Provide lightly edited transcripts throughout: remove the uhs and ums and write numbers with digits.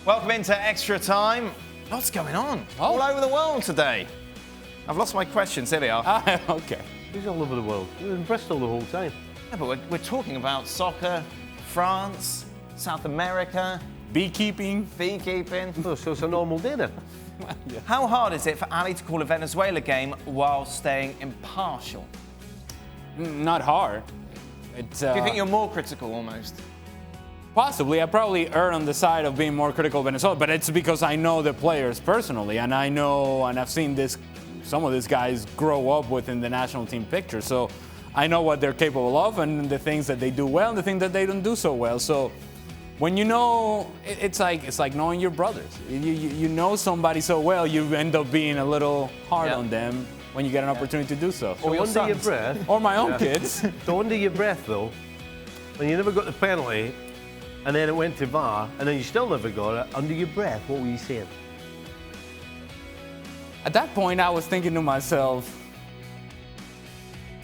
Welcome into Extra Time. Lots going on all over the world today. I've lost my questions. Here they are. Okay. He's all over the world. He was in Bristol the whole time. Yeah, but we're talking about soccer, France, South America, Beekeeping. Oh, so it's a normal day then. Yeah. How hard is it for Ali to call a Venezuela game while staying impartial? Not hard. It's, Do you think you're more critical almost? Possibly. I probably err on the side of being more critical of Venezuela, but it's because I know the players personally, and I know, and I've seen some of these guys grow up within the national team picture. So I know what they're capable of and the things that they do well and the things that they don't do so well. So when you know, it's like knowing your brothers. You know somebody so well, you end up being a little hard on them when you get an opportunity to do so. Or under your breath. Or my own kids. So under your breath though, when you never got the penalty, and then it went to VAR, and then you still never got it, under your breath, what were you saying? At that point, I was thinking to myself,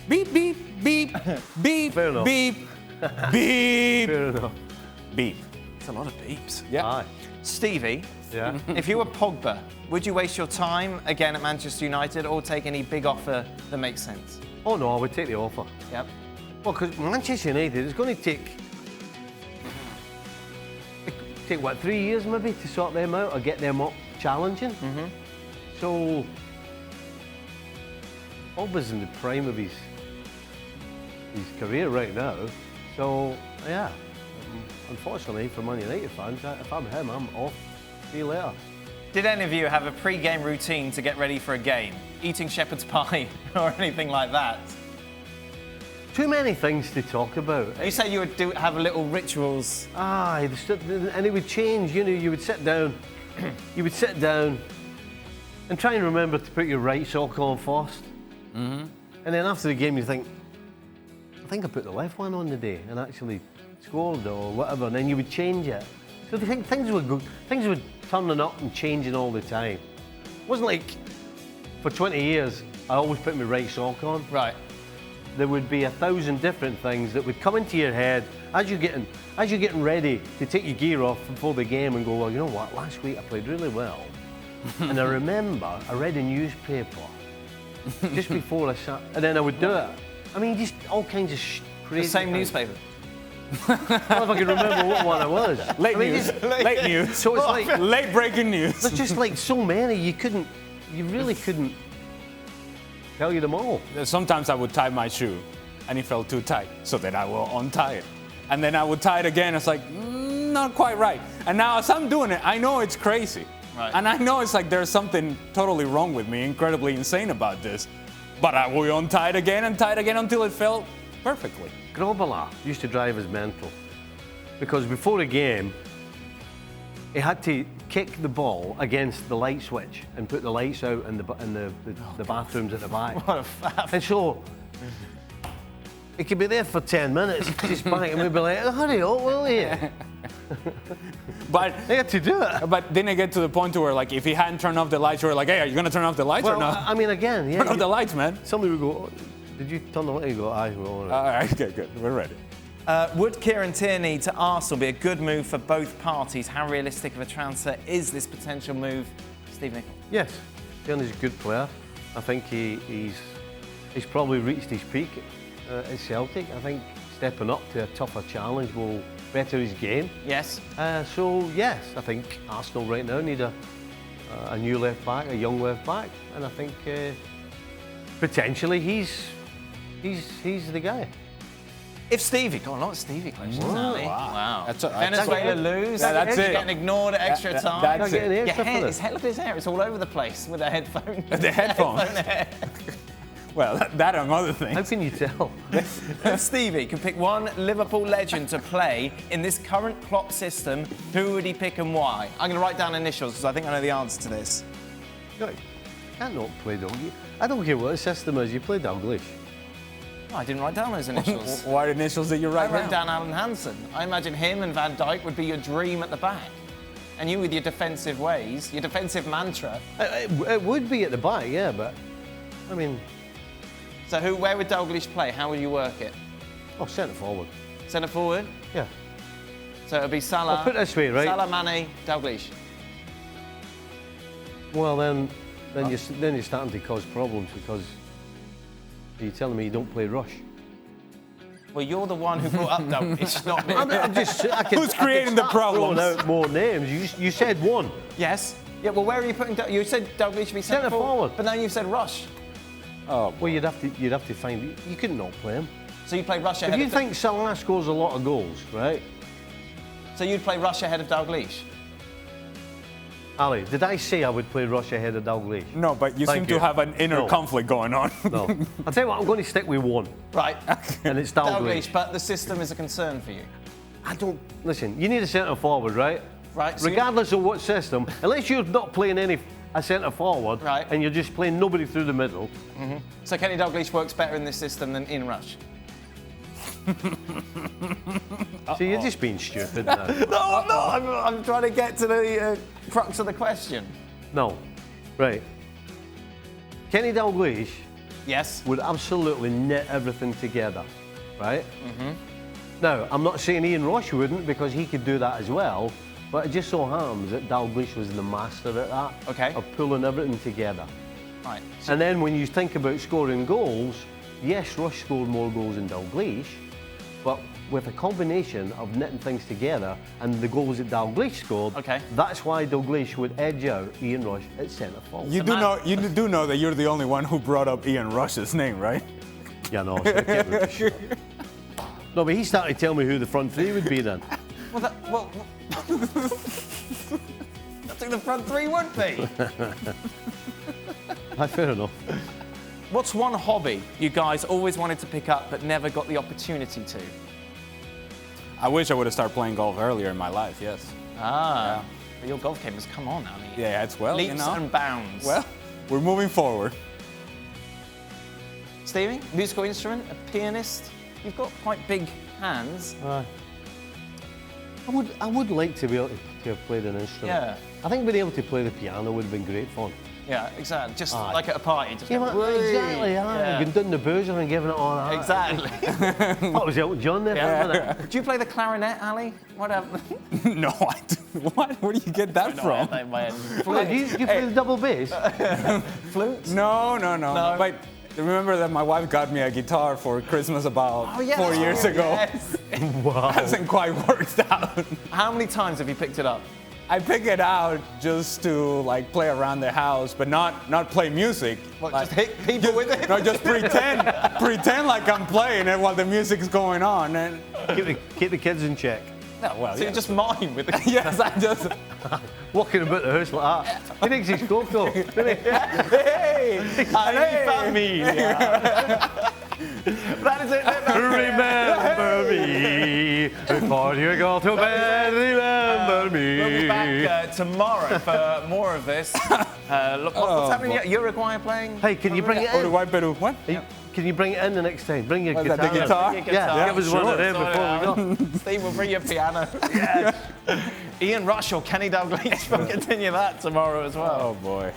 beep, beep, beep, beep, Fair enough. beep, beep, Fair enough. beep. It's a lot of beeps. Yeah. Aye. Stevie, Yeah. if you were Pogba, would you waste your time again at Manchester United or take any big offer that makes sense? Oh no, I would take the offer. Yep. Well, because Manchester United is going to take what, 3 years maybe to sort them out or get them up challenging. So Pogba's in the prime of his career right now. So yeah, unfortunately for Man United fans, if I'm him, I'm off. See you later. Did any of you have a pre-game routine to get ready for a game? Eating shepherd's pie or anything like that? Too many things to talk about. You say you would have little rituals. Aye, and it would change. You know, you would sit down, and try and remember to put your right sock on first. And then after the game, you think, I think I put the left one on today and actually scored or whatever. And then you would change it. So I think things were turning up and changing all the time. It wasn't like for 20 years I always put my right sock on. Right. There would be 1,000 different things that would come into your head as you're getting ready to take your gear off before the game and go, well, you know what, last week I played really well. And I remember I read a newspaper just before I sat, and then I would do it. I mean, just all kinds of crazy The same things. newspaper. Well, if I could remember what one it was. Late I mean, news. Late news. So it's like, Late breaking news. there's just like so many, you really couldn't tell you them all. Sometimes I would tie my shoe and it felt too tight, so then I will untie it. And then I would tie it again, it's like, not quite right. And now as I'm doing it, I know it's crazy. Right. And I know it's like there's something totally wrong with me, incredibly insane about this. But I will untie it again and tie it again until it felt perfectly. Grobbelaar used to drive us mental because before a game, he had to kick the ball against the light switch and put the lights out in the bathrooms at the back. What a faff. And so he could be there for 10 minutes, just back, and we'd be like, hurry up, will you? But They had to do it. But then I get to the point where, like, if he hadn't turned off the lights, we were like, hey, are you going to turn off the lights or Well, not? I mean, again, yeah. Turn off the lights, man. Somebody would go, oh, did you turn the light? You go, aye, well, all right. All right, okay, good. We're ready. Would Kieran Tierney to Arsenal be a good move for both parties? How realistic of a transfer is this potential move, Steve Nicol? Yes, Tierney's a good player. I think he's probably reached his peak at Celtic. I think stepping up to a tougher challenge will better his game. Yes. So yes, I think Arsenal right now need a new left back, a young left back, and I think potentially he's the guy. If Stevie, got a lot of Stevie questions, Ali. Wow. That's Venezuela lose. Yeah, that's it. Getting ignored at extra time. That's Get an it. extra for His this. hair, look at his hair. It's all over the place with a headphone. The headphones. hair. Well, that and other How things. can you tell? If Stevie could pick one Liverpool legend to play in this current Klopp system, who would he pick and why? I'm going to write down initials because I think I know the answer to this. You can't not play Dalglish. I don't care what the system is. You play Dalglish. Oh, I didn't write down those initials. What initials that you I write wrote down? down Alan Hansen. I imagine him and Van Dijk would be your dream at the back. And you with your defensive ways, your defensive mantra. It would be at the back, yeah, but I mean, So where would Dalglish play? How would you work it? centre forward. Centre forward? Yeah. So it'll be Salah. I'll put it this way, right? Salah, Mane, Dalglish. Well, then you're starting to cause problems because you're telling me you don't play Rush. Well, you're the one who brought up Dalglish, not me. Who's creating the problems? Throwing out more names. You said one. Yes. Yeah, well, where are you putting You said Dalglish should be centre forward. But now you've said Rush. Oh. Well, you'd have to find. You couldn't not play him. So you play Rush ahead If you think Salah scores a lot of goals, right? So you'd play Rush ahead of Dalglish? Ali, did I say I would play Rush ahead of Dalglish? No, but you seem to have an inner conflict going on. No. I'll tell you what, I'm going to stick with one. Right. And it's Dalglish. But the system is a concern for you. Listen, you need a centre forward, right? Right. So regardless of what system, unless you're not playing a centre forward, right, and you're just playing nobody through the middle. Mm-hmm. So Kenny Dalglish works better in this system than in Rush? So you're just being stupid now. No, I'm trying to get to the crux of the question. No. Right. Kenny Dalglish, yes, would absolutely knit everything together, right? Mm-hmm. Now, I'm not saying Ian Rush wouldn't, because he could do that as well, but it just so happens that Dalglish was the master at that, okay, of pulling everything together. Right. And then when you think about scoring goals, yes, Rush scored more goals than Dalglish, but with a combination of knitting things together and the goals that Dalglish scored, okay, that's why Dalglish would edge out Ian Rush at centre forward. You do know that you're the only one who brought up Ian Rush's name, right? Yeah, no. No, but he started telling me who the front three would be then. Well, that's who the front three would be. Fair enough. What's one hobby you guys always wanted to pick up but never got the opportunity to? I wish I would have started playing golf earlier in my life, yes. Ah, yeah. But your golf game has come on, Ali. Yeah, it's well, leaps and bounds. Well, we're moving forward. Stevie, musical instrument, a pianist. You've got quite big hands. I would like to be able to have played an instrument. Yeah. I think being able to play the piano would have been great fun. Yeah, exactly. Just like at a party. Just exactly. Yeah. You've been doing the boozer and giving it all that. Exactly. That was Elton John there for a minute. Do you play the clarinet, Ali? Whatever. No, I do. What? Where do you get that from? Do you play the double bass? Flute? No. But remember that my wife got me a guitar for Christmas about 4 years ago. Yes. Wow. Hasn't quite worked out. How many times have you picked it up? I pick it out just to like play around the house, but not play music. What, like, just hit people with it? No, just pretend like I'm playing it while the music's going on. And keep the kids in check. no, well, So you just mime with it? yes, I just Walking about the house like that. He thinks he's Coco. hey, familia. That is it. Remember me before you go to bed. Remember me. We'll be back tomorrow for more of this. Look, what's happening? Uruguay playing? Hey, can you bring it in? Uruguay, Peru. What? Can you bring it in the next time? Bring your guitar. The guitar? Yeah, give us one of them before we go. Steve will bring your piano. Yes. Ian Rush or Kenny Dalglish. We'll continue that tomorrow as well. Oh boy.